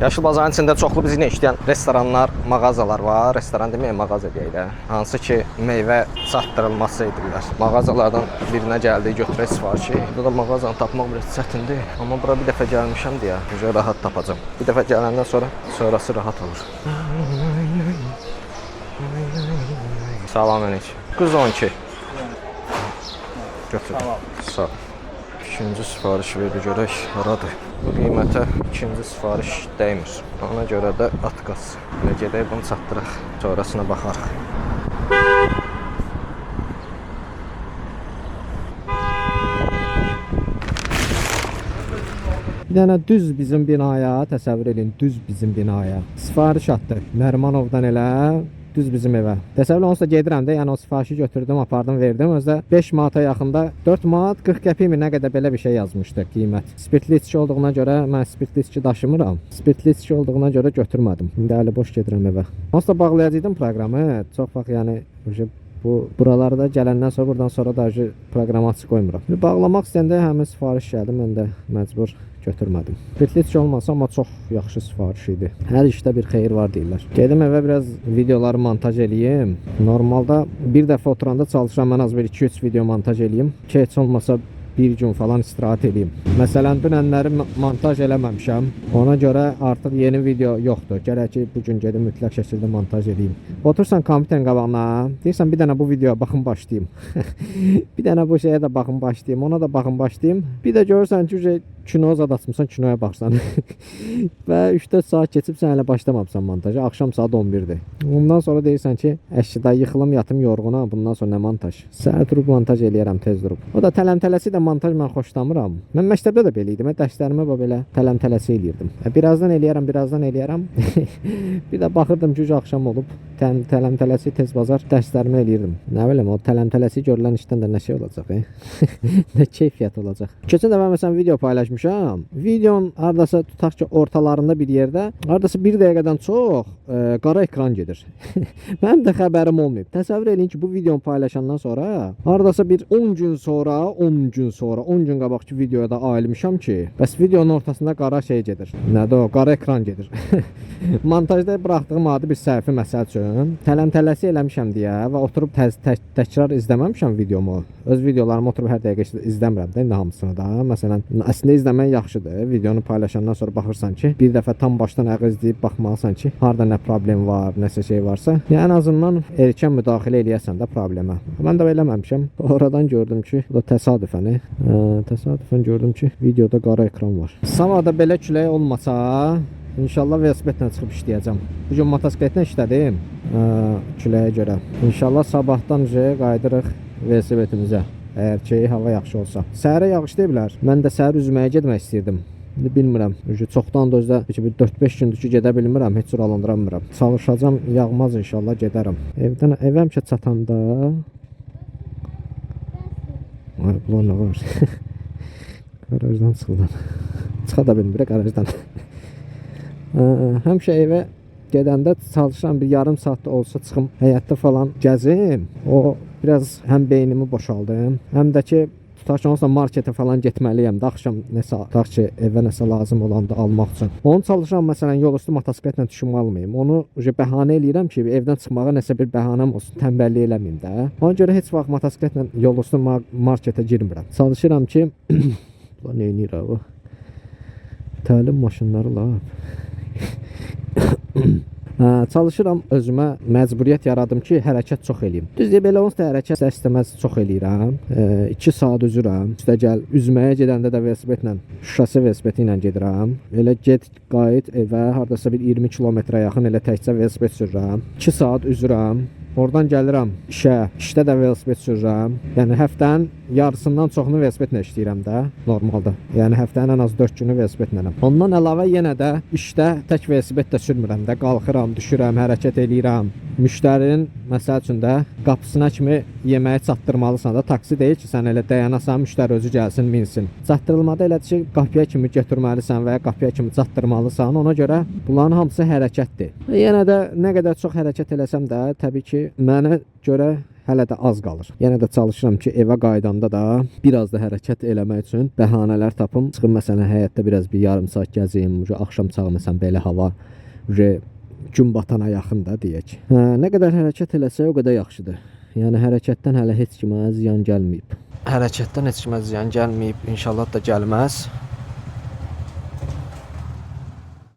Yaşıl bazarın içində çoxlu bizi işləyən restoranlar, mağazalar var. Restoran deməyə mağaza deyək də. Hansı ki, meyvə çatdırılması edirlər. Mağazalardan birinə gəldi, götürək sifarişi. Burada da mağazanı tapmaq biraz çətindir. Amma bura bir dəfə gəlmişəm deyə, rahat tapacağam. Bir dəfə gələndən sonra sonrası rahat olur. Salam əleykum. Qız 12. Götür. Sağ ol. İkinci sifariş verdi, görək haradır. Bu qiymətə ikinci sifariş dəymir. Ona görə də atqaz. Və gedək bunu çatdıraq. Sonrasına baxarıq. Bir dənə düz bizim binaya, təsəvvür edin, düz bizim binaya. Sifariş atdı. Nərmanovdan elə. Düz bizim evə. Təsəvvür onsuz da gedirəm də, yəni o sifarişi götürdüm, apardım, verdim. Özdə 5 manata yaxında 4 manat 40 qəpik mi nə qədər belə bir şey yazmışdı qiymət. Spirtli içki olduğuna görə mən spirtli içki daşımıram. Spirtli içki olduğuna görə götürmədim. İndi əli boş gedirəm evə. Onsuz da bağlayacaqdım proqramı. Çox vaxt yəni buralarda gələndən sonra buradan sonra da proqramı açıq qoymuram. Bağlamaq istəyəndə həmin sifariş gəldi, mən də məcbur götürmədim. Spirtli içki olmasa amma çox yaxşı sifariş idi. Hər işdə bir xeyir var deyirlər. Gedim evə biraz videoları montaj eləyim. Normalda bir dəfə oturanda çalışıram mən az bir 2-3 video montaj eləyim ki, heç olmasa bir gün falan istirahat edeyim. Məsələn, dünənləri montaj eləməmişəm. Ona görə artıq yeni video yoxdur. Gərək ki, bugün gedim mütləq şəkildə montaj edeyim. Otursan kompüterin qabağına, deyirsən bir dənə bu videoya baxın başlayayım. Bir dənə bu şeyə də baxın başlayayım, ona da baxın başlayayım. Bir də görürsən ki, kino zad açmısan, kinoya baxsan. Və 3-4 saat keçib sən hələ başlamamısan montaja. Axşam saat 11-dir. Ondan sonra deyirsən ki, əşkidə yıxılım, yatım yorğuna, bundan sonra nə montaj? Səhər durub montaj eləyərəm, tez durub. O da tələm-tələsi də montaj mən xoşlamıram. Mən məktəbdə də belə idim. Dərslərimə belə tələm-tələsi eləyirdim. Birazdan eləyərəm. Bir də baxırdım ki, axşam olub. Tələm-tələsi tez bazar dərslərimi eləyirdim. Nə bilim, o tələm-tələsi görülən işdən də nə şey olacaq, nə keyfiyyət olacaq. Keçən dəfə məsələn video paylaşmışam. Videonun hardasa tutaq ki, ortalarında bir yerdə, hardasa 1 dəqiqədən çox qara ekran gedir. Mənim də xəbərim olmayıb. Təsəvvür edin ki, bu videonu paylaşandan sonra, hardasa bir 10 gün sonra, 10 gün qabaqki videoya da ayılmışam ki, bəs videonun ortasında qara şey gedir. Nədir o? Qara ekran gedir. Montajda buraxdığım adi bir səhvi məsəl üçün tələm-tələsi eləmişəm deyə və oturub təkrar izləməmişəm videomu. Öz videolarımı oturub hər dəqiqə izləmirəm də, indi hamısını da. Məsələn, əslində izləmək yaxşıdır. Videonu paylaşandan sonra baxırsan ki, bir dəfə tam başdan ayağa izləyib baxmalısan ki, harda nə problem var, nəsə şey varsa. Yəni ən azından erkən müdaxilə eləyəsən də problemə. Mən də eləməmişəm. Oradan gördüm ki, bu da təsadüfən gördüm ki, videoda qara ekran var. Savada belə külək olmasa, İnşallah velosipedlə çıxıb işləyəcəm. Bugün motosikletlə işlədim küləyə görə. İnşallah sabahdan qayıdırıq velosipedimizə. Əgər ki, hava yaxşı olsa. Səhərə yağışlayı bilər. Mən də səhər üzməyə getmək istəyirdim. Bilmirəm. Çoxdan da özdə 4-5 gündür ki, gedə bilmirəm. Heç cür alındıramıram. Çalışacağım, yağmaz inşallah gedərəm. Evdən həmişə çatanda... Ay, bunlar nə var? Qarajdan çıxılan. Çıxa da bilmirəm qarajdan. Həmişə evə gedəndə çalışıram bir yarım saatda olsa çıxım həyətdə falan gəzim. O biraz həm beynimi boşaldım, həm də ki tutaq ki onsuz da marketə falan getməliyəm də axşam nəsə tutaq ki evə nəsə lazım olanda almaq üçün. Onu çalışıram məsələn yolüstü motosikletlə düşüm almayım. Onu bəhanə eləyirəm ki evdən çıxmağa nəsə bir bəhanəm olsun, tənbəllik eləməyim də. Ona görə heç vaxt motosikletlə yolüstü marketə girmirəm. Çalışıram ki bunlar nə edir abi? Təlim maşınları la. Çalışıram özümə məcburiyyət yaradım ki, hərəkət çox eləyim. Düzdür, belə onsuz da hərəkət istəməz çox eləyirəm. 2 saat üzürəm. Üstə gəl, üzməyə gedəndə də velosipedlə, şase velosipedi ilə gedirəm. Elə get, qayıt evə, hardasa bir 20 kilometrə yaxın elə təkcə velosiped sürürəm. 2 saat üzürəm. Oradan gəlirəm işə, işdə də velosiped sürürəm. Yəni həftənin yarısından çoxunu velosipedlə işləyirəm də normalda. Yəni həftənin ən az 4 günü velosipedlənəm. Ondan əlavə yenə də işdə tək velosiped də sürmürəm də. Qalxıram, düşürəm, hərəkət eləyirəm. Müştərinin məsəl üçün də qapısına kimi yeməyi çatdırmalısan da. Taksi deyil ki, sən elə dayanasan, müştəri özü gəlsin, minsin. Çatdırılmada elədir ki, qapıya kimi götürməlisən və ya qapıya kimi çatdırmalısan. Ona görə bunların hamısı hərəkətdir. Yenə də nə qədər çox hərəkət eləsəm də, təbii ki, mənə görə hələ də az qalır. Yenə də çalışıram ki, evə qaydanda da biraz da hərəkət eləmək üçün bəhanələr tapım. Çıxım məsələn həyətdə biraz bir yarım saat gəzim, axşam çağı məsələn belə hava gün batana yaxın da deyək. Nə qədər hərəkət eləsə o qədər yaxşıdır. Yəni hərəkətdən hələ heç kimə ziyan gəlməyib. Hərəkətdən heç kimə ziyan gəlməyib, inşallah da gəlməz.